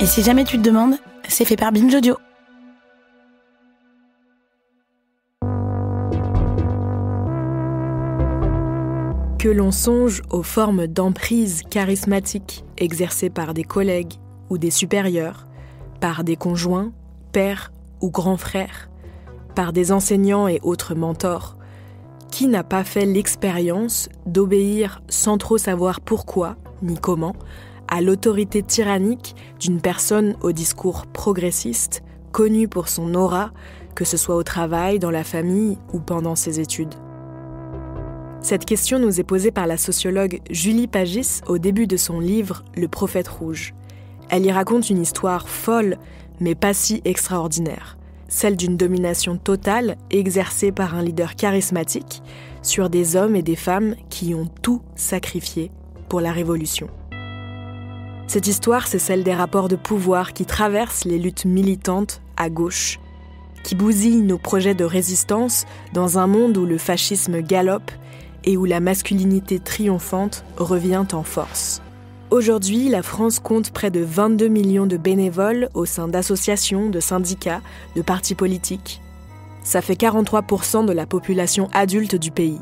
Et si jamais tu te demandes, c'est fait par Binge Audio. Que l'on songe aux formes d'emprise charismatique exercées par des collègues ou des supérieurs, par des conjoints, pères ou grands frères, par des enseignants et autres mentors, qui n'a pas fait l'expérience d'obéir sans trop savoir pourquoi ni comment à l'autorité tyrannique d'une personne au discours progressiste, connue pour son aura, que ce soit au travail, dans la famille ou pendant ses études. Cette question nous est posée par la sociologue Julie Pagis au début de son livre « Le prophète rouge ». Elle y raconte une histoire folle, mais pas si extraordinaire. Celle d'une domination totale exercée par un leader charismatique sur des hommes et des femmes qui ont tout sacrifié pour la révolution. Cette histoire, c'est celle des rapports de pouvoir qui traversent les luttes militantes à gauche, qui bousillent nos projets de résistance dans un monde où le fascisme galope et où la masculinité triomphante revient en force. Aujourd'hui, la France compte près de 22 millions de bénévoles au sein d'associations, de syndicats, de partis politiques. Ça fait 43% de la population adulte du pays.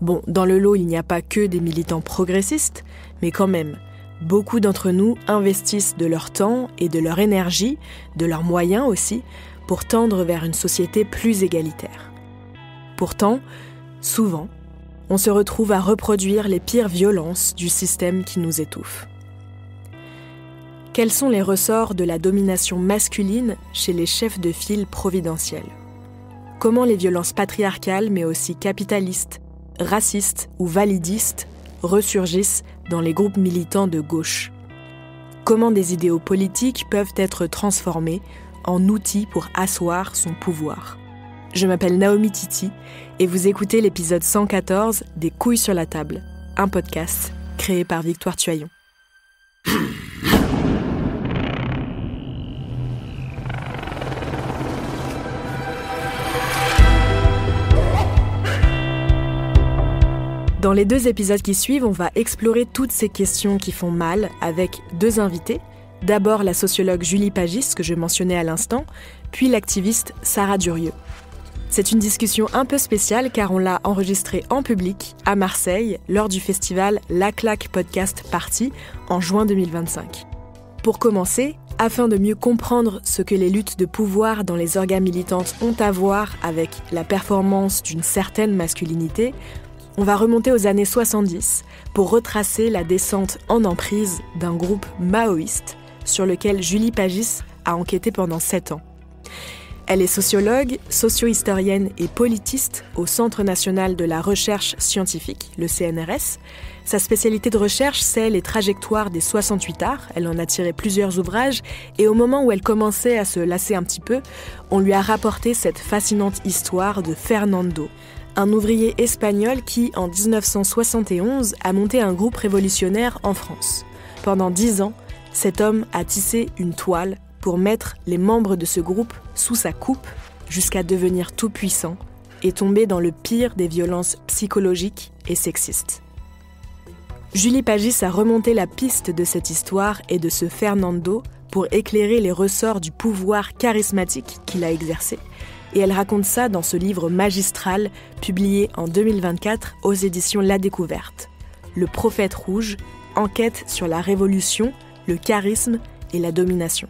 Bon, dans le lot, il n'y a pas que des militants progressistes, mais quand même, beaucoup d'entre nous investissent de leur temps et de leur énergie, de leurs moyens aussi, pour tendre vers une société plus égalitaire. Pourtant, souvent, on se retrouve à reproduire les pires violences du système qui nous étouffe. Quels sont les ressorts de la domination masculine chez les chefs de file providentiels ? Comment les violences patriarcales, mais aussi capitalistes, racistes ou validistes, ressurgissent dans les groupes militants de gauche ? Comment des idéaux politiques peuvent être transformés en outils pour asseoir son pouvoir ? Je m'appelle Naomi Titi et vous écoutez l'épisode 114 des Couilles sur la table, un podcast créé par Victoire Tuaillon. Dans les 2 épisodes qui suivent, on va explorer toutes ces questions qui font mal avec 2 invités. D'abord la sociologue Julie Pagis, que je mentionnais à l'instant, puis l'activiste Sarah Durieux. C'est une discussion un peu spéciale car on l'a enregistrée en public à Marseille lors du festival La Claque Podcast Party en juin 2025. Pour commencer, afin de mieux comprendre ce que les luttes de pouvoir dans les orgas militantes ont à voir avec la performance d'une certaine masculinité, on va remonter aux années 70 pour retracer la descente en emprise d'un groupe maoïste sur lequel Julie Pagis a enquêté pendant 7 ans. Elle est sociologue, socio-historienne et politiste au Centre national de la recherche scientifique, le CNRS. Sa spécialité de recherche, c'est les trajectoires des 68 arts. Elle en a tiré plusieurs ouvrages et au moment où elle commençait à se lasser un petit peu, on lui a rapporté cette fascinante histoire de Fernando, un ouvrier espagnol qui, en 1971, a monté un groupe révolutionnaire en France. Pendant 10 ans, cet homme a tissé une toile pour mettre les membres de ce groupe sous sa coupe jusqu'à devenir tout puissant et tomber dans le pire des violences psychologiques et sexistes. Julie Pagis a remonté la piste de cette histoire et de ce Fernando pour éclairer les ressorts du pouvoir charismatique qu'il a exercé. Et elle raconte ça dans ce livre magistral publié en 2024 aux éditions La Découverte. Le prophète rouge, enquête sur la révolution, le charisme et la domination.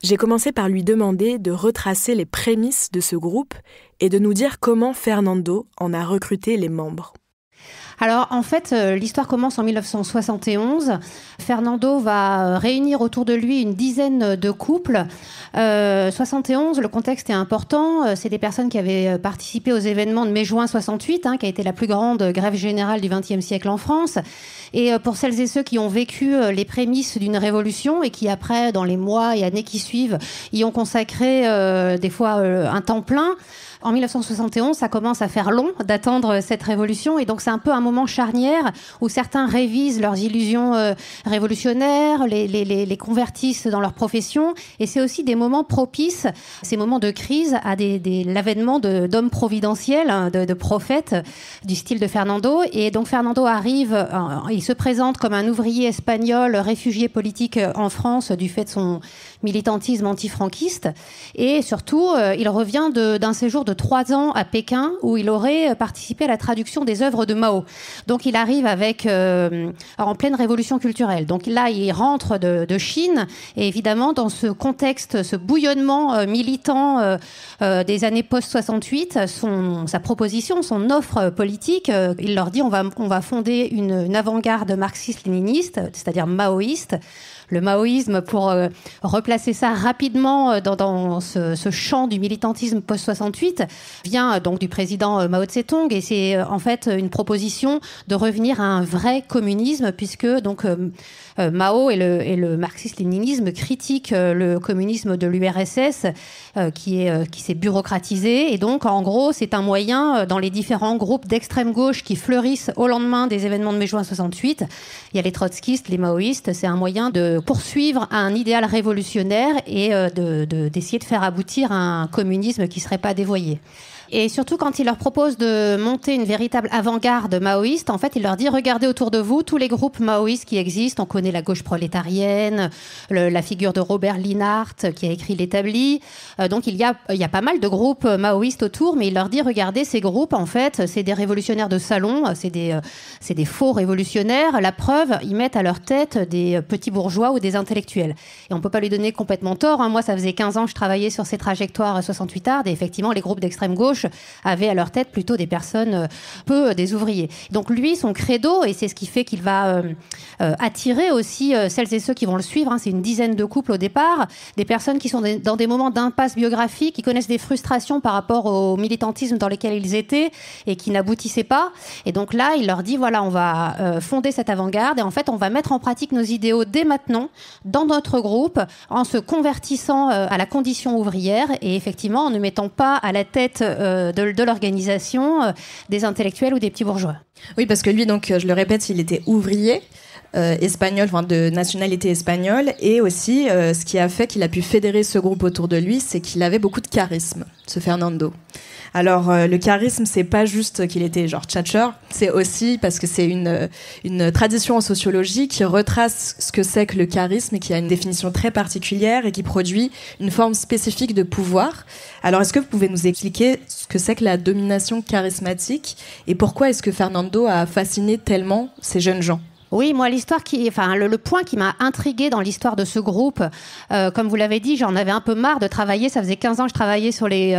J'ai commencé par lui demander de retracer les prémices de ce groupe et de nous dire comment Fernando en a recruté les membres. Alors, en fait, l'histoire commence en 1971. Fernando va réunir autour de lui une dizaine de couples. 71, le contexte est important. C'est des personnes qui avaient participé aux événements de mai-juin 68, qui a été la plus grande grève générale du XXe siècle en France. Et pour celles et ceux qui ont vécu les prémices d'une révolution et qui, après, dans les mois et années qui suivent, y ont consacré des fois un temps plein, En 1971, ça commence à faire long d'attendre cette révolution, et donc c'est un peu un moment charnière où certains révisent leurs illusions révolutionnaires, les convertissent dans leur profession, et c'est aussi des moments propices, ces moments de crise, à l'avènement d'hommes providentiels, de prophètes du style de Fernando. Et donc Fernando arrive, il se présente comme un ouvrier espagnol réfugié politique en France du fait de son militantisme antifranquiste, et surtout il revient d'un séjour de 3 ans à Pékin où il aurait participé à la traduction des œuvres de Mao. Donc il arrive en pleine révolution culturelle. Donc là il rentre de Chine, et évidemment dans ce contexte, ce bouillonnement militant des années post-68, sa proposition, son offre politique, il leur dit on va fonder une avant-garde marxiste-léniniste, c'est-à-dire maoïste. Le maoïsme, pour replacer ça rapidement dans ce champ du militantisme post-68, vient donc du président Mao Tse-tung, et c'est en fait une proposition de revenir à un vrai communisme, puisque donc Mao et le marxisme-léninisme critiquent le communisme de l'URSS qui s'est bureaucratisé, et donc en gros c'est un moyen dans les différents groupes d'extrême gauche qui fleurissent au lendemain des événements de mai-juin 68. Il y a les trotskistes, les maoïstes, c'est un moyen de poursuivre un idéal révolutionnaire et d'essayer de faire aboutir un communisme qui ne serait pas dévoyé. Et surtout, quand il leur propose de monter une véritable avant-garde maoïste, en fait, il leur dit, regardez autour de vous tous les groupes maoïstes qui existent. On connaît la gauche prolétarienne, la figure de Robert Linhart, qui a écrit l'Établi. Donc, il y a pas mal de groupes maoïstes autour, mais il leur dit, regardez, ces groupes, en fait, c'est des révolutionnaires de salon, c'est des faux révolutionnaires. La preuve, ils mettent à leur tête des petits bourgeois ou des intellectuels. Et on peut pas lui donner complètement tort. Moi, ça faisait 15 ans que je travaillais sur ces trajectoires 68ardes, et effectivement, les groupes d'extrême gauche avaient à leur tête plutôt des personnes des ouvriers. Donc lui, son credo, et c'est ce qui fait qu'il va attirer aussi celles et ceux qui vont le suivre, c'est une dizaine de couples au départ, des personnes qui sont dans des moments d'impasse biographique, qui connaissent des frustrations par rapport au militantisme dans lesquels ils étaient et qui n'aboutissaient pas. Et donc là, il leur dit, voilà, on va fonder cette avant-garde, et en fait, on va mettre en pratique nos idéaux dès maintenant dans notre groupe, en se convertissant à la condition ouvrière, et effectivement en ne mettant pas à la tête de l'organisation des intellectuels ou des petits bourgeois. Oui, parce que lui, donc, je le répète, il était ouvrier espagnol, enfin de nationalité espagnole, et aussi ce qui a fait qu'il a pu fédérer ce groupe autour de lui, c'est qu'il avait beaucoup de charisme, ce Fernando. Alors le charisme, c'est pas juste qu'il était genre tchatcheur, c'est aussi parce que c'est une tradition en sociologie qui retrace ce que c'est que le charisme, et qui a une définition très particulière et qui produit une forme spécifique de pouvoir. Alors est-ce que vous pouvez nous expliquer ce que c'est que la domination charismatique, et pourquoi est-ce que Fernando a fasciné tellement ces jeunes gens ? Oui, moi, le point qui m'a intriguée dans l'histoire de ce groupe, comme vous l'avez dit, j'en avais un peu marre de travailler. Ça faisait 15 ans que je travaillais sur les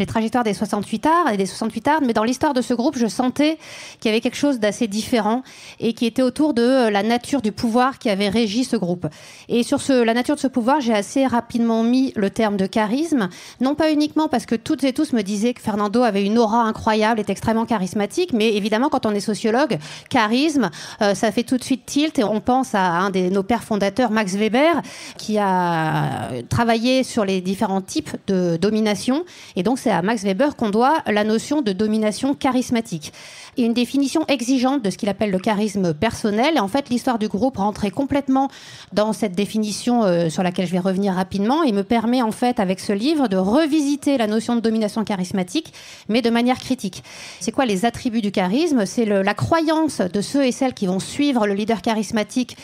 trajectoires des 68ards et des 68ards, mais dans l'histoire de ce groupe, je sentais qu'il y avait quelque chose d'assez différent et qui était autour de la nature du pouvoir qui avait régi ce groupe. Et sur la nature de ce pouvoir, j'ai assez rapidement mis le terme de charisme, non pas uniquement parce que toutes et tous me disaient que Fernando avait une aura incroyable, est extrêmement charismatique, mais évidemment, quand on est sociologue, charisme, ça fait tout de suite tilt, et on pense à un de nos pères fondateurs, Max Weber, qui a travaillé sur les différents types de domination, et donc c'est à Max Weber qu'on doit la notion de domination charismatique. Et une définition exigeante de ce qu'il appelle le charisme personnel. Et en fait, l'histoire du groupe rentrait complètement dans cette définition sur laquelle je vais revenir rapidement, et me permet en fait, avec ce livre, de revisiter la notion de domination charismatique, mais de manière critique. C'est quoi les attributs du charisme ? C'est la croyance de ceux et celles qui vont suivre le leader charismatique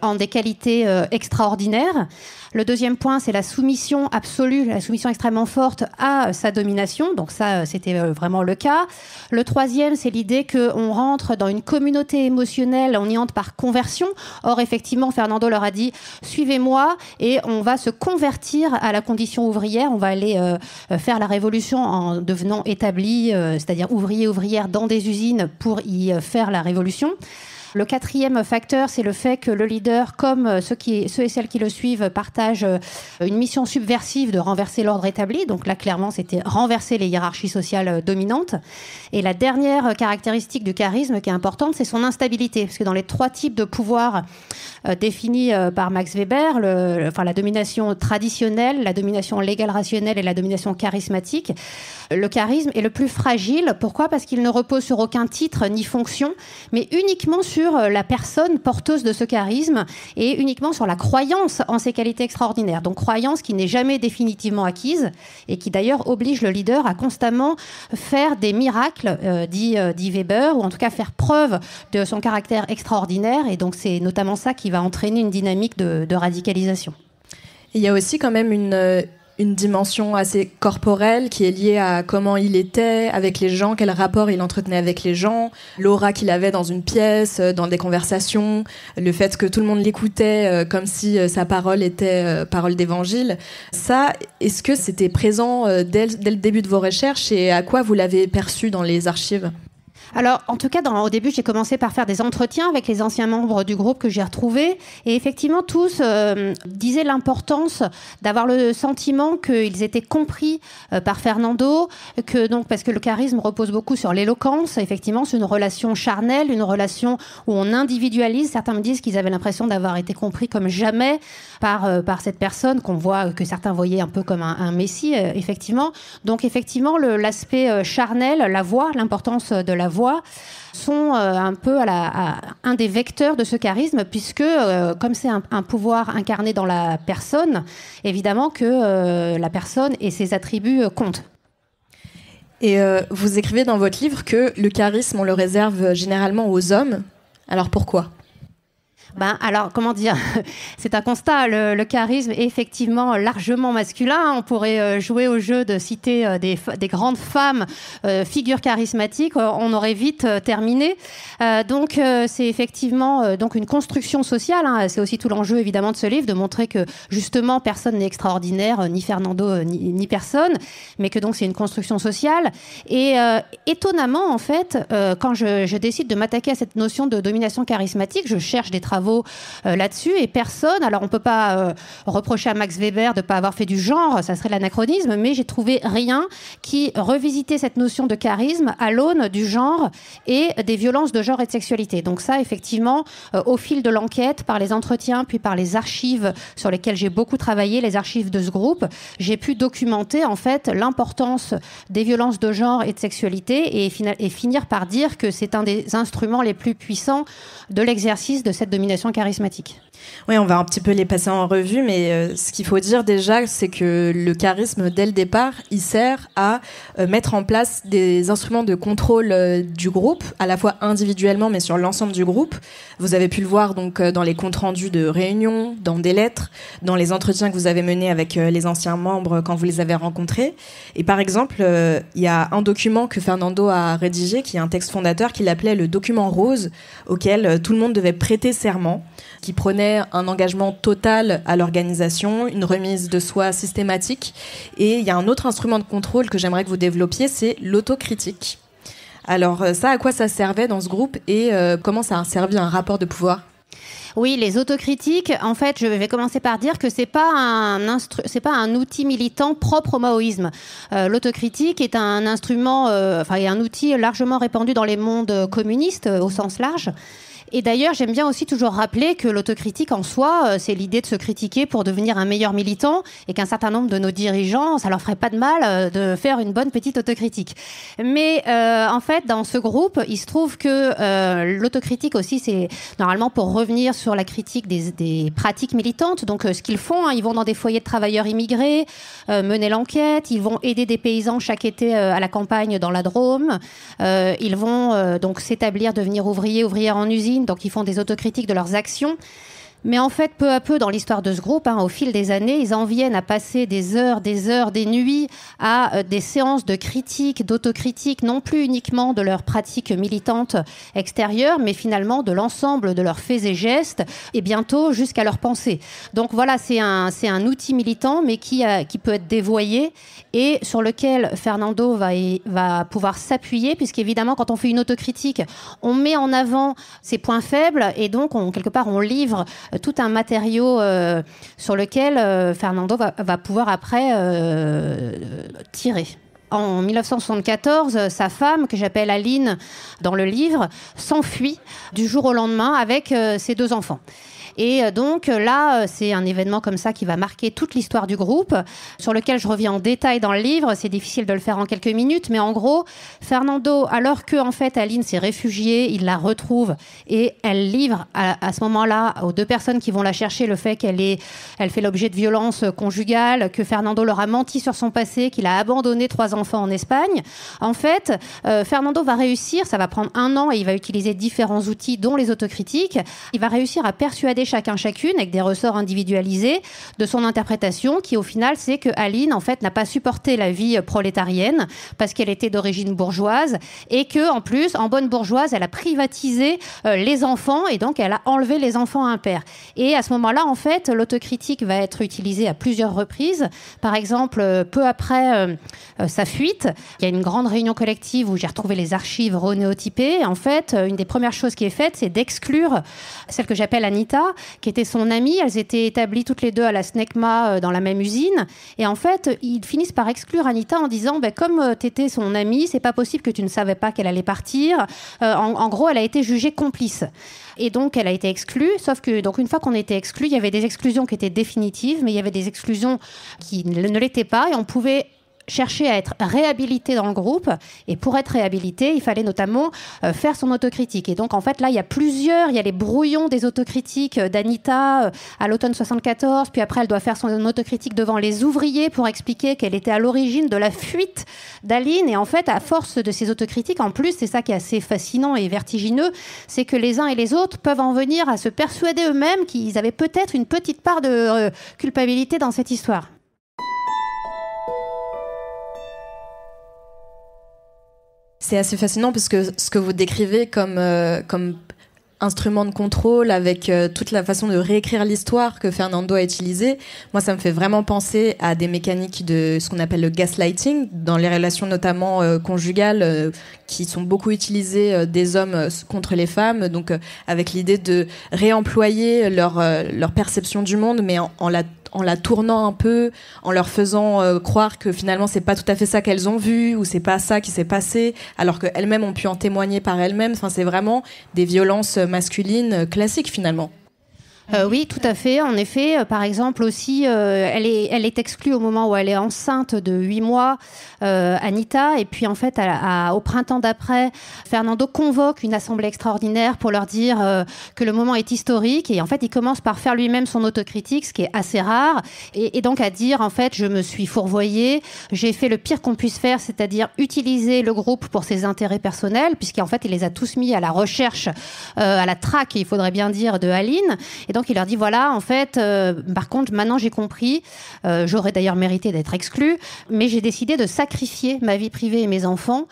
en des qualités extraordinaires. Le deuxième point, c'est la soumission absolue, la soumission extrêmement forte à sa domination. Donc ça, c'était vraiment le cas. Le troisième, c'est l'idée qu'on rentre dans une communauté émotionnelle, on y entre par conversion. Or, effectivement, Fernando leur a dit « Suivez-moi et on va se convertir à la condition ouvrière. On va aller faire la révolution en devenant établi, c'est-à-dire ouvriers, ouvrières dans des usines pour y faire la révolution. » Le quatrième facteur, c'est le fait que le leader, comme ceux et celles qui le suivent, partagent une mission subversive de renverser l'ordre établi. Donc là, clairement, c'était renverser les hiérarchies sociales dominantes. Et la dernière caractéristique du charisme qui est importante, c'est son instabilité. Parce que dans les 3 types de pouvoir définis par Max Weber, la domination traditionnelle, la domination légale rationnelle et la domination charismatique, le charisme est le plus fragile. Pourquoi ? Parce qu'il ne repose sur aucun titre ni fonction, mais uniquement sur la personne porteuse de ce charisme et uniquement sur la croyance en ses qualités extraordinaires. Donc croyance qui n'est jamais définitivement acquise et qui d'ailleurs oblige le leader à constamment faire des miracles, dit Weber, ou en tout cas faire preuve de son caractère extraordinaire. Et donc c'est notamment ça qui va entraîner une dynamique de radicalisation. Il y a aussi quand même une dimension assez corporelle qui est liée à comment il était avec les gens, quel rapport il entretenait avec les gens, l'aura qu'il avait dans une pièce, dans des conversations, le fait que tout le monde l'écoutait comme si sa parole était parole d'évangile. Ça, est-ce que c'était présent dès le début de vos recherches et à quoi vous l'avez perçu dans les archives ? Alors, en tout cas, au début, j'ai commencé par faire des entretiens avec les anciens membres du groupe que j'ai retrouvés. Et effectivement, tous disaient l'importance d'avoir le sentiment qu'ils étaient compris par Fernando, parce que le charisme repose beaucoup sur l'éloquence. Effectivement, c'est une relation charnelle, une relation où on individualise. Certains me disent qu'ils avaient l'impression d'avoir été compris comme jamais par cette personne que certains voyaient un peu comme un messie, effectivement. Donc, effectivement, l'aspect charnel, la voix, l'importance de la voix, sont un peu un des vecteurs de ce charisme, puisque comme c'est un pouvoir incarné dans la personne, évidemment que la personne et ses attributs comptent. Et vous écrivez dans votre livre que le charisme, on le réserve généralement aux hommes. Alors pourquoi ? Alors, comment dire ? C'est un constat. Le charisme est effectivement largement masculin. On pourrait jouer au jeu de citer des grandes femmes, figures charismatiques. On aurait vite terminé. Donc, c'est effectivement donc une construction sociale. C'est aussi tout l'enjeu, évidemment, de ce livre, de montrer que, justement, personne n'est extraordinaire, ni Fernando, ni personne, mais que donc c'est une construction sociale. Et étonnamment, en fait, quand je décide de m'attaquer à cette notion de domination charismatique, je cherche des travaux là-dessus et personne, alors on peut pas reprocher à Max Weber de pas avoir fait du genre, ça serait l'anachronisme, mais j'ai trouvé rien qui revisitait cette notion de charisme à l'aune du genre et des violences de genre et de sexualité. Donc ça, effectivement, au fil de l'enquête, par les entretiens, puis par les archives sur lesquelles j'ai beaucoup travaillé, les archives de ce groupe, j'ai pu documenter en fait l'importance des violences de genre et de sexualité et finir par dire que c'est un des instruments les plus puissants de l'exercice de cette domination charismatique. Oui, on va un petit peu les passer en revue, mais ce qu'il faut dire déjà, c'est que le charisme, dès le départ, il sert à mettre en place des instruments de contrôle du groupe, à la fois individuellement, mais sur l'ensemble du groupe. Vous avez pu le voir donc dans les comptes rendus de réunions, dans des lettres, dans les entretiens que vous avez menés avec les anciens membres quand vous les avez rencontrés. Et par exemple, il y a un document que Fernando a rédigé, qui est un texte fondateur qu'il appelait le document rose, auquel tout le monde devait prêter serment, qui prenait un engagement total à l'organisation, une remise de soi systématique. Et il y a un autre instrument de contrôle que j'aimerais que vous développiez, c'est l'autocritique. Alors ça, à quoi ça servait dans ce groupe et comment ça a servi un rapport de pouvoir ? Oui, les autocritiques, en fait, je vais commencer par dire que c'est pas un outil militant propre au maoïsme. L'autocritique est un instrument, est un outil largement répandu dans les mondes communistes au sens large. Et d'ailleurs, j'aime bien aussi toujours rappeler que l'autocritique en soi, c'est l'idée de se critiquer pour devenir un meilleur militant et qu'un certain nombre de nos dirigeants, ça leur ferait pas de mal de faire une bonne petite autocritique. Mais en fait, dans ce groupe, il se trouve que l'autocritique aussi, c'est normalement pour revenir sur la critique des pratiques militantes. Donc, ce qu'ils font, ils vont dans des foyers de travailleurs immigrés, mener l'enquête, ils vont aider des paysans chaque été à la campagne dans la Drôme, ils vont donc s'établir, devenir ouvrières en usine. Donc, ils font des autocritiques de leurs actions. Mais en fait, peu à peu, dans l'histoire de ce groupe, au fil des années, ils en viennent à passer des heures, des nuits à des séances de critique, d'autocritique, non plus uniquement de leurs pratiques militantes extérieures, mais finalement de l'ensemble de leurs faits et gestes, et bientôt jusqu'à leurs pensées. Donc voilà, c'est un outil militant, mais qui peut être dévoyé et sur lequel Fernando va pouvoir s'appuyer, puisqu'évidemment, quand on fait une autocritique, on met en avant ses points faibles et donc, quelque part, on livre tout un matériau sur lequel Fernando va pouvoir après tirer. En 1974, sa femme, que j'appelle Aline dans le livre, s'enfuit du jour au lendemain avec ses 2 enfants. Et donc là, c'est un événement comme ça qui va marquer toute l'histoire du groupe, sur lequel je reviens en détail dans le livre. C'est difficile de le faire en quelques minutes, mais en gros, Fernando, alors que en fait Aline s'est réfugiée, il la retrouve et elle livre à ce moment-là aux 2 personnes qui vont la chercher le fait qu'elle fait l'objet de violences conjugales, que Fernando leur a menti sur son passé, qu'il a abandonné 3 enfants en Espagne. En fait, Fernando va réussir, ça va prendre 1 an et il va utiliser différents outils, dont les autocritiques. Il va réussir à persuader chacune, avec des ressorts individualisés, de son interprétation, qui au final, c'est que Aline, en fait, n'a pas supporté la vie prolétarienne parce qu'elle était d'origine bourgeoise et que, en plus, en bonne bourgeoise, elle a privatisé les enfants et donc elle a enlevé les enfants à un père. Et à ce moment-là, en fait, l'autocritique va être utilisée à plusieurs reprises. Par exemple, peu après sa fuite, il y a une grande réunion collective où j'ai retrouvé les archives renéotypées. En fait, une des premières choses qui est faite, c'est d'exclure celle que j'appelle Anita, qui était son amie. Elles étaient établies toutes les 2 à la SNECMA dans la même usine. Et en fait, ils finissent par exclure Anita en disant comme t'étais son amie, c'est pas possible que tu ne savais pas qu'elle allait partir. En gros, elle a été jugée complice. Et donc, elle a été exclue. Sauf que, donc, une fois qu'on était exclus, il y avait des exclusions qui étaient définitives, mais il y avait des exclusions qui ne l'étaient pas. Et on pouvait chercher à être réhabilité dans le groupe. Et pour être réhabilité, il fallait notamment faire son autocritique. Et donc, en fait, là, il y a les brouillons des autocritiques d'Anita à l'automne 74. Puis après, elle doit faire son autocritique devant les ouvriers pour expliquer qu'elle était à l'origine de la fuite d'Aline. Et en fait, à force de ces autocritiques, en plus, c'est ça qui est assez fascinant et vertigineux, c'est que les uns et les autres peuvent en venir à se persuader eux-mêmes qu'ils avaient peut-être une petite part de culpabilité dans cette histoire. C'est assez fascinant parce que ce que vous décrivez comme instrument de contrôle avec toute la façon de réécrire l'histoire que Fernando a utilisée, moi ça me fait vraiment penser à des mécaniques de ce qu'on appelle le gaslighting dans les relations notamment conjugales qui sont beaucoup utilisées des hommes contre les femmes, donc avec l'idée de réemployer leur perception du monde mais en la tournant un peu, en leur faisant croire que finalement c'est pas tout à fait ça qu'elles ont vu ou c'est pas ça qui s'est passé, alors qu'elles-mêmes ont pu en témoigner par elles-mêmes. Enfin, c'est vraiment des violences masculines classiques finalement. Oui, tout à fait. En effet, par exemple aussi, elle est exclue au moment où elle est enceinte de 8 mois, Anita. Et puis en fait, au printemps d'après, Fernando convoque une assemblée extraordinaire pour leur dire que le moment est historique. Et en fait, il commence par faire lui-même son autocritique, ce qui est assez rare. Et donc à dire, en fait, je me suis fourvoyée, j'ai fait le pire qu'on puisse faire, c'est-à-dire utiliser le groupe pour ses intérêts personnels, puisqu'en fait, il les a tous mis à la recherche, à la traque, il faudrait bien dire, de Aline. Et donc, il leur dit, voilà, en fait, par contre, maintenant, j'ai compris, j'aurais d'ailleurs mérité d'être exclue, mais j'ai décidé de sacrifier ma vie privée et mes enfants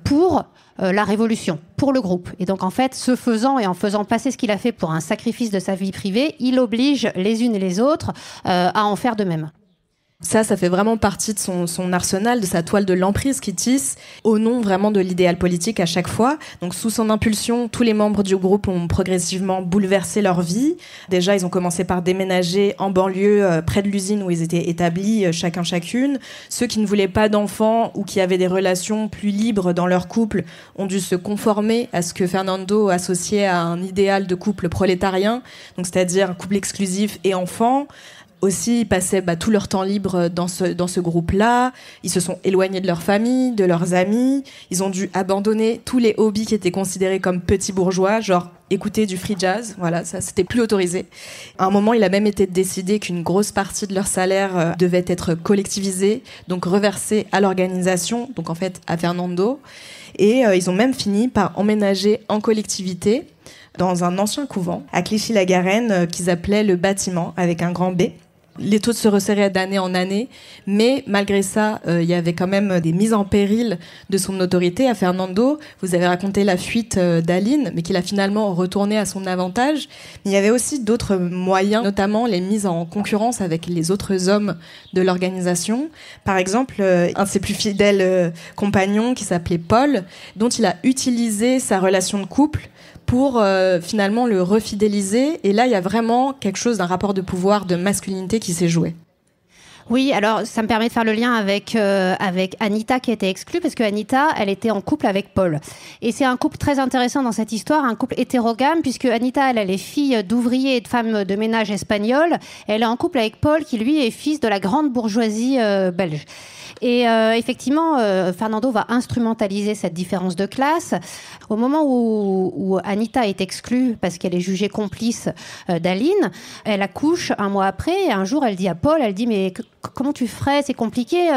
pour la révolution, pour le groupe. Et donc, en fait, ce faisant et en faisant passer ce qu'il a fait pour un sacrifice de sa vie privée, il oblige les unes et les autres à en faire de même. Ça fait vraiment partie de son arsenal, de sa toile de l'emprise qu'il tisse, au nom vraiment de l'idéal politique à chaque fois. Donc sous son impulsion, tous les membres du groupe ont progressivement bouleversé leur vie. Déjà, ils ont commencé par déménager en banlieue, près de l'usine où ils étaient établis, chacune. Ceux qui ne voulaient pas d'enfants ou qui avaient des relations plus libres dans leur couple ont dû se conformer à ce que Fernando associait à un idéal de couple prolétarien, donc c'est-à-dire un couple exclusif et enfant. Aussi, ils passaient tout leur temps libre dans ce groupe-là. Ils se sont éloignés de leur famille, de leurs amis. Ils ont dû abandonner tous les hobbies qui étaient considérés comme petits bourgeois, genre écouter du free jazz. Voilà, ça, c'était plus autorisé. À un moment, il a même été décidé qu'une grosse partie de leur salaire devait être collectivisée, donc reversée à l'organisation, donc en fait à Fernando. Et ils ont même fini par emménager en collectivité dans un ancien couvent à Clichy-la-Garenne qu'ils appelaient le bâtiment avec un grand B. Les taux se resserraient d'année en année, mais malgré ça, il y avait quand même des mises en péril de son autorité. À Fernando, vous avez raconté la fuite d'Aline, mais qu'il a finalement retourné à son avantage. Mais il y avait aussi d'autres moyens, notamment les mises en concurrence avec les autres hommes de l'organisation. Par exemple, un de ses plus fidèles compagnons, qui s'appelait Paul, dont il a utilisé sa relation de couple pour finalement le refidéliser. Et là, il y a vraiment quelque chose d'un rapport de pouvoir, de masculinité qui s'est joué. Oui, alors ça me permet de faire le lien avec Anita qui a été exclue, parce que Anita, elle était en couple avec Paul. Et c'est un couple très intéressant dans cette histoire, un couple hétérogame, puisque Anita, elle est fille d'ouvriers et de femmes de ménage espagnoles. Elle est en couple avec Paul, qui lui est fils de la grande bourgeoisie belge. Et effectivement, Fernando va instrumentaliser cette différence de classe. Au moment où Anita est exclue parce qu'elle est jugée complice d'Aline, elle accouche un mois après. Et un jour, elle dit à Paul, elle dit « Mais comment tu ferais ? C'est compliqué.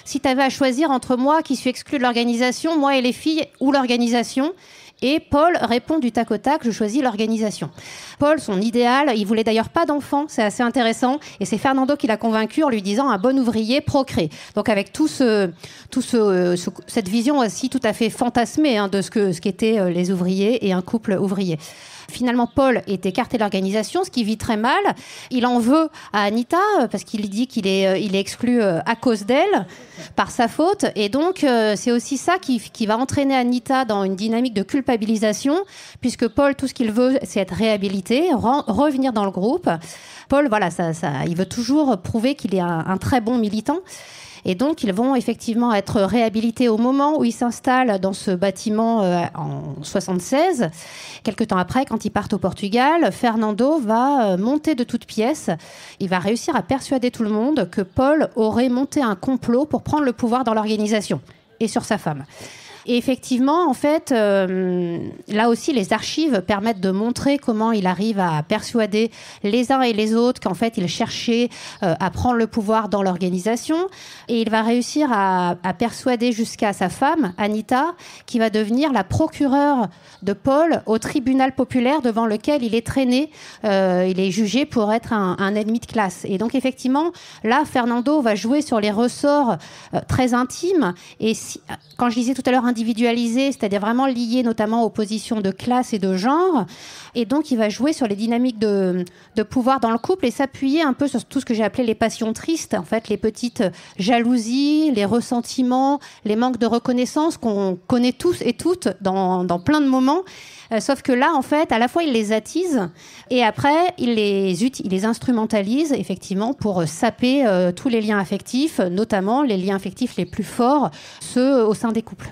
Si tu avais à choisir entre moi qui suis exclue de l'organisation, moi et les filles, ou l'organisation ?» Et Paul répond du tac au tac, je choisis l'organisation. Paul, son idéal, il voulait d'ailleurs pas d'enfant, c'est assez intéressant. Et c'est Fernando qui l'a convaincu en lui disant un bon ouvrier procrée. Donc avec cette vision aussi tout à fait fantasmée de ce qu'étaient les ouvriers et un couple ouvrier. Finalement, Paul est écarté de l'organisation, ce qui vit très mal. Il en veut à Anita parce qu'il dit qu'il est exclu à cause d'elle, par sa faute. Et donc, c'est aussi ça qui va entraîner Anita dans une dynamique de culpabilisation, puisque Paul, tout ce qu'il veut, c'est être réhabilité, revenir dans le groupe. Paul, voilà, il veut toujours prouver qu'il est un très bon militant. Et donc, ils vont effectivement être réhabilités au moment où ils s'installent dans ce bâtiment en 76. Quelque temps après, quand ils partent au Portugal, Fernando va monter de toutes pièces. Il va réussir à persuader tout le monde que Paul aurait monté un complot pour prendre le pouvoir dans l'organisation et sur sa femme. Et effectivement, en fait, là aussi, les archives permettent de montrer comment il arrive à persuader les uns et les autres qu'en fait, il cherchait à prendre le pouvoir dans l'organisation. Et il va réussir à persuader jusqu'à sa femme, Anita, qui va devenir la procureure de Paul au tribunal populaire devant lequel il est traîné. Il est jugé pour être un ennemi de classe. Et donc, effectivement, là, Fernando va jouer sur les ressorts très intimes. Et quand je disais tout à l'heure individualisé, c'est-à-dire vraiment lié notamment aux positions de classe et de genre. Et donc, il va jouer sur les dynamiques de pouvoir dans le couple et s'appuyer un peu sur tout ce que j'ai appelé les passions tristes, en fait, les petites jalousies, les ressentiments, les manques de reconnaissance qu'on connaît tous et toutes dans plein de moments. Sauf que là, en fait, à la fois, il les attise et après, il les instrumentalise, effectivement, pour saper tous les liens affectifs, notamment les liens affectifs les plus forts, ceux au sein des couples.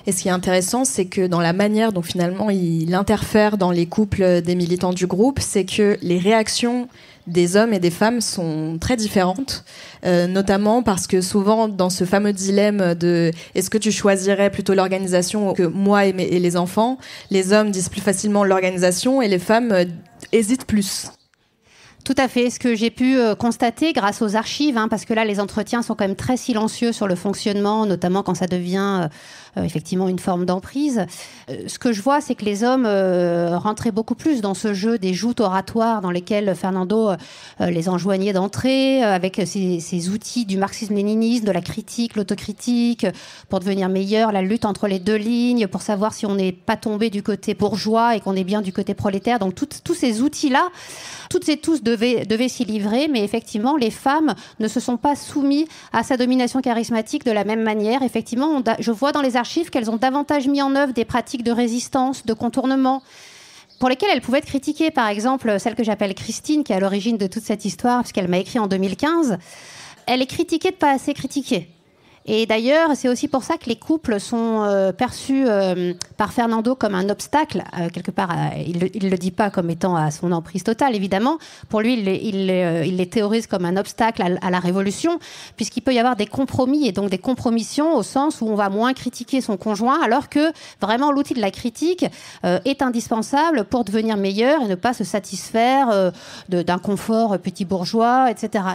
Et ce qui est intéressant, c'est que dans la manière dont finalement il interfère dans les couples des militants du groupe, c'est que les réactions des hommes et des femmes sont très différentes, notamment parce que souvent dans ce fameux dilemme de est-ce que tu choisirais plutôt l'organisation que moi et les enfants, les hommes disent plus facilement l'organisation et les femmes hésitent plus. Tout à fait, ce que j'ai pu constater grâce aux archives, parce que là les entretiens sont quand même très silencieux sur le fonctionnement, notamment quand ça devient effectivement une forme d'emprise. Ce que je vois, c'est que les hommes rentraient beaucoup plus dans ce jeu des joutes oratoires dans lesquelles Fernando les enjoignait d'entrer, avec ces outils du marxisme-léninisme, de la critique, l'autocritique, pour devenir meilleur, la lutte entre les deux lignes, pour savoir si on n'est pas tombé du côté bourgeois et qu'on est bien du côté prolétaire. Donc tous ces outils-là, toutes et tous devaient s'y livrer, mais effectivement, les femmes ne se sont pas soumises à sa domination charismatique de la même manière. Effectivement, je vois dans les archives qu'elles ont davantage mis en œuvre des pratiques de résistance, de contournement, pour lesquelles elles pouvaient être critiquées. Par exemple, celle que j'appelle Christine, qui est à l'origine de toute cette histoire, puisqu'elle m'a écrit en 2015, elle est critiquée de pas assez critiquer. Et d'ailleurs, c'est aussi pour ça que les couples sont perçus par Fernando comme un obstacle. Quelque part, il ne le dit pas comme étant à son emprise totale, évidemment. Pour lui, il les théorise comme un obstacle à la révolution, puisqu'il peut y avoir des compromis et donc des compromissions au sens où on va moins critiquer son conjoint, alors que vraiment l'outil de la critique est indispensable pour devenir meilleur et ne pas se satisfaire d'un confort petit bourgeois, etc.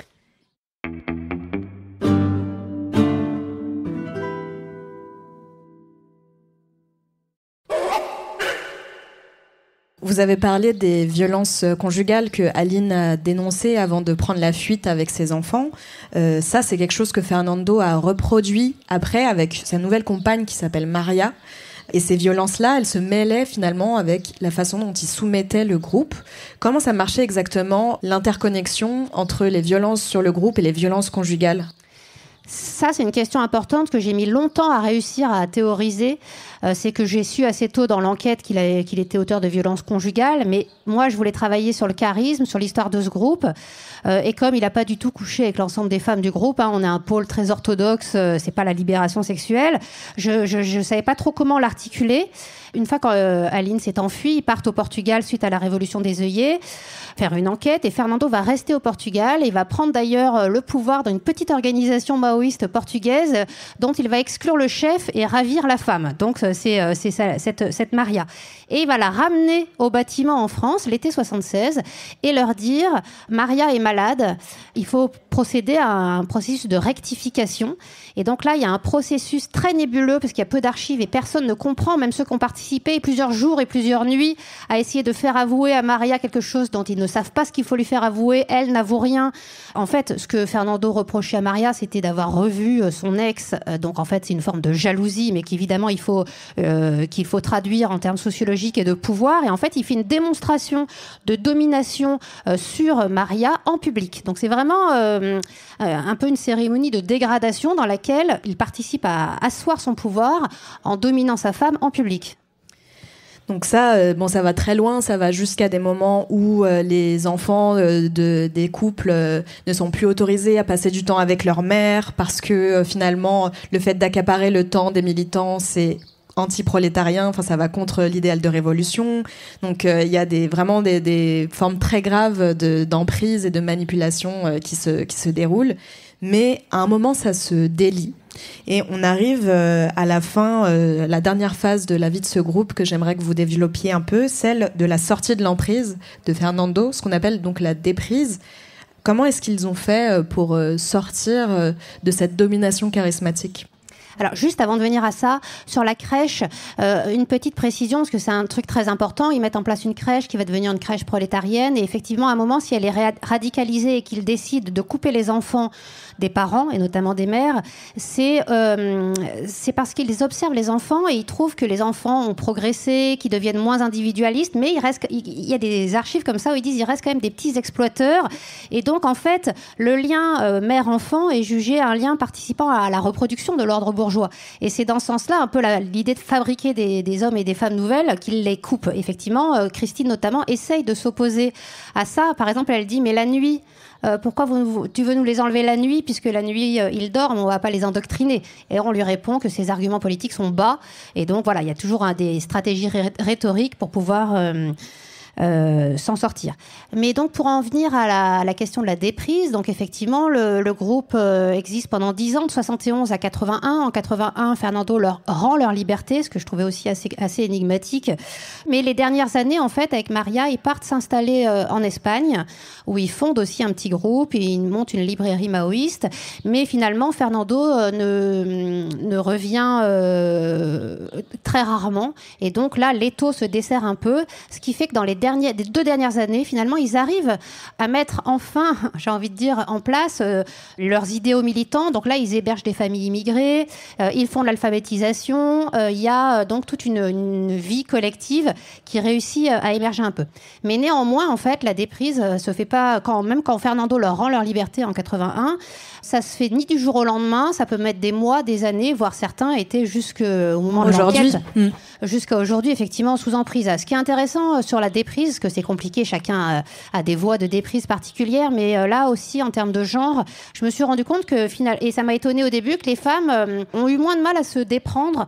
Vous avez parlé des violences conjugales que Aline a dénoncées avant de prendre la fuite avec ses enfants. Ça, c'est quelque chose que Fernando a reproduit après avec sa nouvelle compagne qui s'appelle Maria. Et ces violences-là, elles se mêlaient finalement avec la façon dont il soumettait le groupe. Comment ça marchait exactement, l'interconnexion entre les violences sur le groupe et les violences conjugales ? Ça, c'est une question importante que j'ai mis longtemps à réussir à théoriser. C'est que j'ai su assez tôt dans l'enquête qu'il était auteur de violences conjugales. Mais moi, je voulais travailler sur le charisme, sur l'histoire de ce groupe. Et comme il n'a pas du tout couché avec l'ensemble des femmes du groupe, on est un pôle très orthodoxe, c'est pas la libération sexuelle, je savais pas trop comment l'articuler. Une fois qu'Aline s'est enfuie, ils partent au Portugal suite à la révolution des œillets, faire une enquête, et Fernando va rester au Portugal et va prendre d'ailleurs le pouvoir dans une petite organisation maoïste portugaise dont il va exclure le chef et ravir la femme. Donc c'est cette Maria. Et il va la ramener au bâtiment en France l'été 76 et leur dire « Maria est malade, il faut procéder à un processus de rectification ». Et donc là, il y a un processus très nébuleux parce qu'il y a peu d'archives et personne ne comprend, même ceux qui ont participé plusieurs jours et plusieurs nuits à essayer de faire avouer à Maria quelque chose dont ils ne savent pas ce qu'il faut lui faire avouer. Elle n'avoue rien. En fait, ce que Fernando reprochait à Maria, c'était d'avoir revu son ex. Donc en fait, c'est une forme de jalousie, mais qu'évidemment, qu'il faut traduire en termes sociologiques et de pouvoir. Et en fait, il fait une démonstration de domination sur Maria en public. Donc c'est vraiment un peu une cérémonie de dégradation dans laquelle il participe à asseoir son pouvoir en dominant sa femme en public. Donc ça, ça va très loin, ça va jusqu'à des moments où les enfants des couples ne sont plus autorisés à passer du temps avec leur mère parce que finalement, le fait d'accaparer le temps des militants, c'est anti-prolétarien, ça va contre l'idéal de révolution. Donc il y a vraiment des formes très graves d'emprise et de manipulation qui se déroulent. Mais à un moment, ça se délie. Et on arrive à la fin, la dernière phase de la vie de ce groupe que j'aimerais que vous développiez un peu, celle de la sortie de l'emprise de Fernando, ce qu'on appelle donc la déprise. Comment est-ce qu'ils ont fait pour sortir de cette domination charismatique ? Alors, juste avant de venir à ça, sur la crèche, une petite précision, parce que c'est un truc très important. Ils mettent en place une crèche qui va devenir une crèche prolétarienne. Et effectivement, à un moment, si elle est radicalisée et qu'ils décident de couper les enfants des parents, et notamment des mères, c'est parce qu'ils observent les enfants et ils trouvent que les enfants ont progressé, qu'ils deviennent moins individualistes. Mais il y a des archives comme ça où ils disent qu'il reste quand même des petits exploiteurs. Et donc, en fait, le lien mère-enfant est jugé un lien participant à la reproduction de l'ordre bourgeois. Et c'est dans ce sens-là un peu l'idée de fabriquer des hommes et des femmes nouvelles qu'ils les coupent. Effectivement, Christine notamment essaye de s'opposer à ça. Par exemple, elle dit « mais la nuit, pourquoi tu veux nous les enlever la nuit puisque la nuit ils dorment, on ne va pas les endoctriner ». Et on lui répond que ses arguments politiques sont bas. Et donc voilà, il y a toujours des stratégies rhétoriques pour pouvoir s'en sortir. Mais donc pour en venir à la question de la déprise, donc effectivement le groupe existe pendant 10 ans, de 71 à 81. En 81, Fernando leur rend leur liberté, ce que je trouvais aussi assez énigmatique. Mais les dernières années, en fait, avec Maria, ils partent s'installer en Espagne, où ils fondent aussi un petit groupe, et ils montent une librairie maoïste. Mais finalement, Fernando ne revient très rarement. Et donc là, l'étau se dessert un peu, ce qui fait que dans les 2 dernières années, finalement, ils arrivent à mettre enfin, j'ai envie de dire, en place leurs idéaux militants. Donc là, ils hébergent des familles immigrées, ils font de l'alphabétisation. Il y a donc toute une vie collective qui réussit à émerger un peu. Mais néanmoins, en fait, la déprise se fait pas, même quand Fernando leur rend leur liberté en 81, ça se fait ni du jour au lendemain, ça peut mettre des mois, des années, voire certains étaient jusqu'au moment de l'enquête. Jusqu'à aujourd'hui, effectivement, sous emprise. Ce qui est intéressant sur la déprise, parce que c'est compliqué, chacun a des voies de déprise particulières, mais là aussi, en termes de genre, je me suis rendu compte que, et ça m'a étonné au début, que les femmes ont eu moins de mal à se déprendre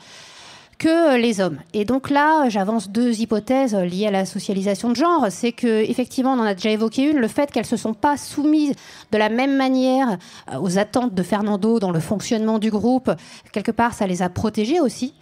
que les hommes. Et donc là, j'avance 2 hypothèses liées à la socialisation de genre. C'est que, effectivement, on en a déjà évoqué une, le fait qu'elles se sont pas soumises de la même manière aux attentes de Fernando dans le fonctionnement du groupe. Quelque part, ça les a protégées aussi.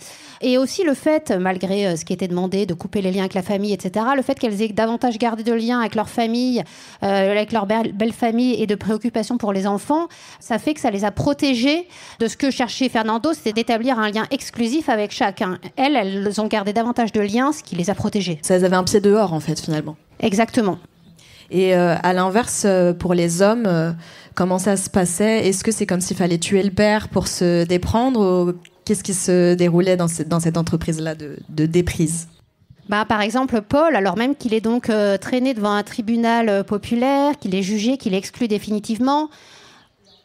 Et aussi le fait, malgré ce qui était demandé, de couper les liens avec la famille, etc., le fait qu'elles aient davantage gardé de liens avec leur famille, avec leur belle famille et de préoccupations pour les enfants, ça fait que ça les a protégées de ce que cherchait Fernando, c'était d'établir un lien exclusif avec chacun chacun. Elles ont gardé davantage de liens, ce qui les a protégées. Elles avaient un pied dehors, en fait, finalement. Exactement. Et à l'inverse, pour les hommes, comment ça se passait? Est-ce que c'est comme s'il fallait tuer le père pour se déprendre, ou qu'est-ce qui se déroulait dans cette entreprise-là de déprise? Par exemple, Paul, alors même qu'il est donc traîné devant un tribunal populaire, qu'il est jugé, qu'il est exclu définitivement,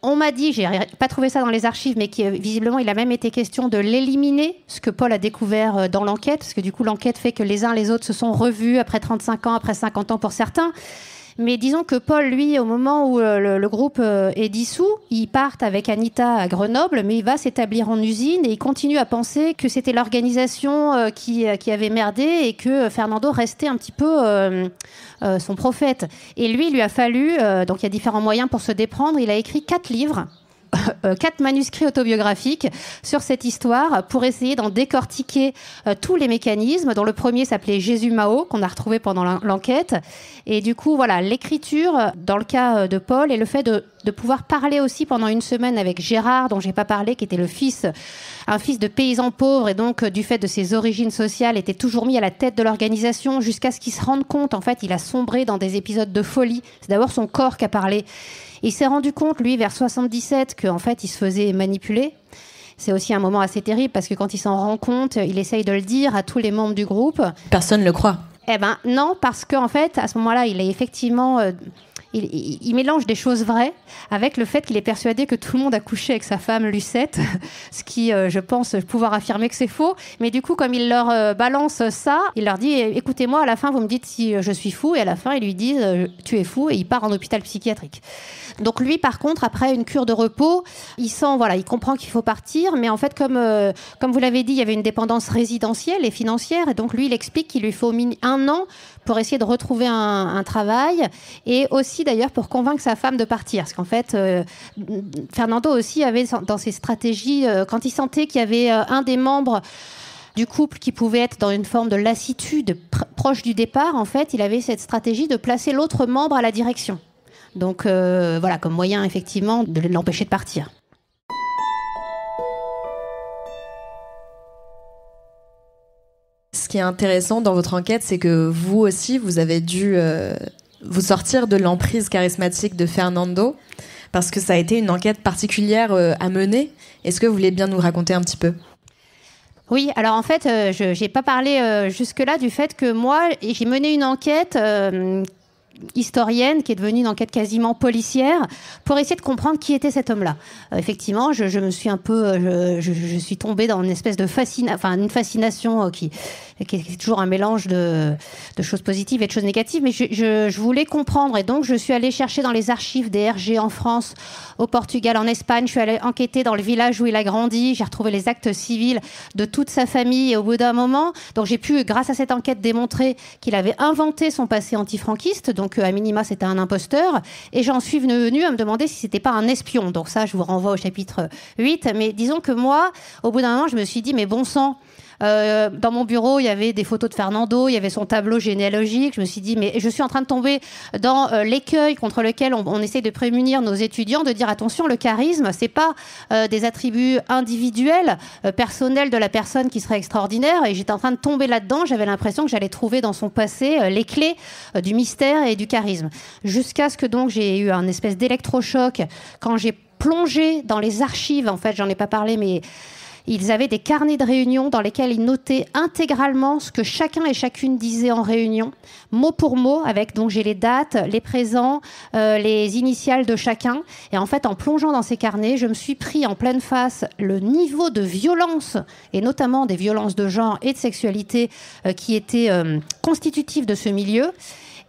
on m'a dit, j'ai pas trouvé ça dans les archives, mais visiblement il a même été question de l'éliminer, ce que Paul a découvert dans l'enquête, parce que du coup l'enquête fait que les uns les autres se sont revus après 35 ans, après 50 ans pour certains. Mais disons que Paul, lui, au moment où le groupe est dissous, ils partent avec Anita à Grenoble, mais il va s'établir en usine et il continue à penser que c'était l'organisation qui avait merdé et que Fernando restait un petit peu son prophète. Et lui, il lui a fallu, donc il y a différents moyens pour se déprendre, il a écrit 4 livres. 4 manuscrits autobiographiques sur cette histoire pour essayer d'en décortiquer tous les mécanismes, dont le premier s'appelait Jésus Mao, qu'on a retrouvé pendant l'enquête. Et du coup, voilà, l'écriture, dans le cas de Paul, et le fait de pouvoir parler aussi pendant une semaine avec Gérard, dont j'ai pas parlé, qui était un fils de paysan pauvre, et donc du fait de ses origines sociales, était toujours mis à la tête de l'organisation, jusqu'à ce qu'il se rende compte, en fait, il a sombré dans des épisodes de folie. C'est d'abord son corps qui a parlé. Il s'est rendu compte, lui, vers 77, qu'en fait, il se faisait manipuler. C'est aussi un moment assez terrible, parce que quand il s'en rend compte, il essaye de le dire à tous les membres du groupe. Personne ne le croit. Eh ben non, parce qu'en fait, à ce moment-là, il est effectivement... Il mélange des choses vraies avec le fait qu'il est persuadé que tout le monde a couché avec sa femme Lucette, ce qui, je pense, pouvoir affirmer que c'est faux. Mais du coup, comme il leur balance ça, il leur dit « Écoutez-moi, à la fin, vous me dites si je suis fou. » Et à la fin, ils lui disent « Tu es fou. » Et il part en hôpital psychiatrique. Donc lui, par contre, après une cure de repos, il comprend qu'il faut partir. Mais en fait, comme vous l'avez dit, il y avait une dépendance résidentielle et financière. Et donc lui, il explique qu'il lui faut 1 an pour essayer de retrouver un travail, et aussi d'ailleurs pour convaincre sa femme de partir. Parce qu'en fait, Fernando aussi avait dans ses stratégies, quand il sentait qu'il y avait un des membres du couple qui pouvait être dans une forme de lassitude proche du départ, en fait, il avait cette stratégie de placer l'autre membre à la direction. Donc voilà, comme moyen effectivement de l'empêcher de partir. Ce qui est intéressant dans votre enquête, c'est que vous aussi, vous avez dû vous sortir de l'emprise charismatique de Fernando, parce que ça a été une enquête particulière à mener. Est-ce que vous voulez bien nous raconter un petit peu ? Oui, alors en fait, je n'ai pas parlé jusque-là du fait que moi, j'ai mené une enquête historienne, qui est devenue une enquête quasiment policière, pour essayer de comprendre qui était cet homme-là. Effectivement, je me suis un peu... je suis tombée dans une espèce de fascination qui est toujours un mélange de choses positives et de choses négatives, mais je voulais comprendre, et donc je suis allée chercher dans les archives des RG en France, au Portugal, en Espagne. Je suis allée enquêter dans le village où il a grandi. J'ai retrouvé les actes civils de toute sa famille, et au bout d'un moment, donc j'ai pu, grâce à cette enquête, démontrer qu'il avait inventé son passé antifranquiste. Donc à minima, c'était un imposteur. Et j'en suis venue à me demander si c'était pas un espion. Donc ça, je vous renvoie au chapitre 8. Mais disons que moi, au bout d'un moment, je me suis dit, mais bon sang, dans mon bureau, il y avait des photos de Fernando, il y avait son tableau généalogique. Je me suis dit, mais je suis en train de tomber dans l'écueil contre lequel on essaie de prémunir nos étudiants, de dire attention, le charisme, c'est pas des attributs individuels, personnels de la personne qui serait extraordinaire. Et j'étais en train de tomber là-dedans. J'avais l'impression que j'allais trouver dans son passé les clés du mystère et du charisme. Jusqu'à ce que donc j'ai eu un espèce d'électrochoc quand j'ai plongé dans les archives. En fait, j'en ai pas parlé, mais ils avaient des carnets de réunion dans lesquels ils notaient intégralement ce que chacun et chacune disait en réunion, mot pour mot, avec, donc j'ai les dates, les présents, les initiales de chacun. Et en fait, en plongeant dans ces carnets, je me suis pris en pleine face le niveau de violence, et notamment des violences de genre et de sexualité qui étaient constitutives de ce milieu.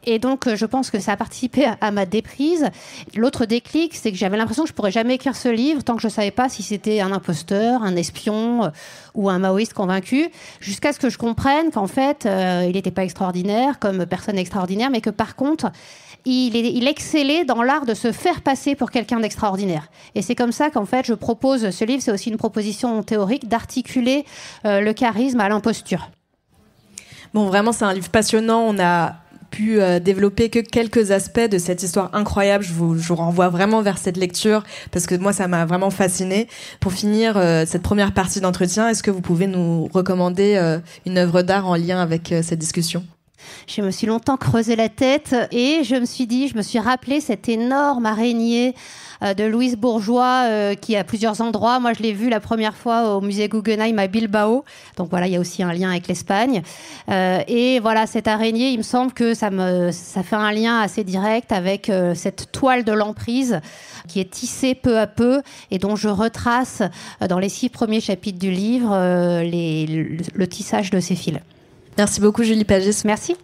Et donc, je pense que ça a participé à ma déprise. L'autre déclic, c'est que j'avais l'impression que je pourrais jamais écrire ce livre tant que je savais pas si c'était un imposteur, un espion ou un maoïste convaincu, jusqu'à ce que je comprenne qu'en fait, il n'était pas extraordinaire comme personne extraordinaire, mais que par contre, il excellait dans l'art de se faire passer pour quelqu'un d'extraordinaire. Et c'est comme ça qu'en fait, je propose ce livre. C'est aussi une proposition théorique d'articuler le charisme à l'imposture. Bon, vraiment, c'est un livre passionnant. On a pu développer que quelques aspects de cette histoire incroyable. Je vous renvoie vraiment vers cette lecture parce que moi, ça m'a vraiment fascinée. Pour finir cette première partie d'entretien, est-ce que vous pouvez nous recommander une œuvre d'art en lien avec cette discussion ? Je me suis longtemps creusé la tête et je me suis rappelé cette énorme araignée de Louise Bourgeois qui est à plusieurs endroits. Moi, je l'ai vue la première fois au musée Guggenheim à Bilbao. Donc voilà, il y a aussi un lien avec l'Espagne. Et voilà, cette araignée, il me semble que ça fait un lien assez direct avec cette toile de l'emprise qui est tissée peu à peu et dont je retrace dans les 6 premiers chapitres du livre le tissage de ces fils. Merci beaucoup Julie Pagis. Merci.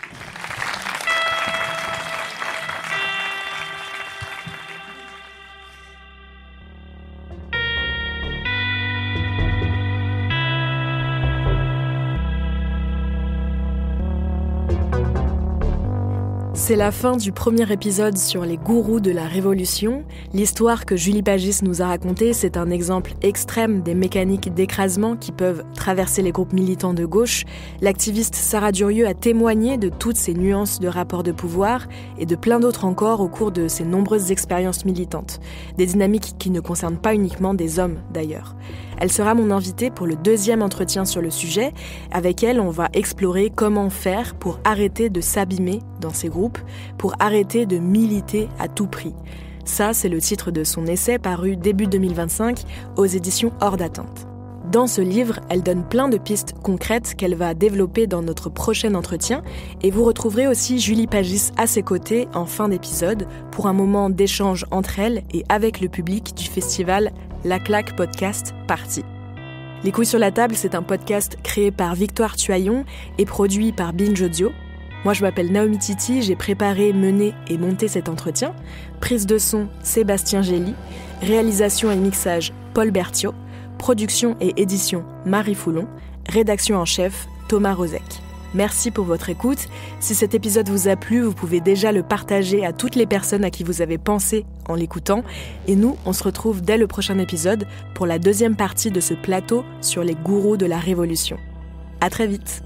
C'est la fin du premier épisode sur les gourous de la Révolution. L'histoire que Julie Pagis nous a racontée, c'est un exemple extrême des mécaniques d'écrasement qui peuvent traverser les groupes militants de gauche. L'activiste Sarah Durieux a témoigné de toutes ces nuances de rapports de pouvoir et de plein d'autres encore au cours de ses nombreuses expériences militantes. Des dynamiques qui ne concernent pas uniquement des hommes d'ailleurs. Elle sera mon invitée pour le 2e entretien sur le sujet. Avec elle, on va explorer comment faire pour arrêter de s'abîmer dans ces groupes, pour arrêter de militer à tout prix. Ça, c'est le titre de son essai paru début 2025 aux éditions Hors d'Atteinte. Dans ce livre, elle donne plein de pistes concrètes qu'elle va développer dans notre prochain entretien et vous retrouverez aussi Julie Pagis à ses côtés en fin d'épisode pour un moment d'échange entre elle et avec le public du festival La Claque Podcast Party. Les couilles sur la table, c'est un podcast créé par Victoire Tuaillon et produit par Binge Audio. Moi, je m'appelle Naomi Titi, j'ai préparé, mené et monté cet entretien. Prise de son, Sébastien Gély. Réalisation et mixage, Paul Berthiaud. Production et édition, Marie Foulon. Rédaction en chef, Thomas Rozek. Merci pour votre écoute. Si cet épisode vous a plu, vous pouvez déjà le partager à toutes les personnes à qui vous avez pensé en l'écoutant. Et nous, on se retrouve dès le prochain épisode pour la 2e partie de ce plateau sur les gourous de la Révolution. À très vite.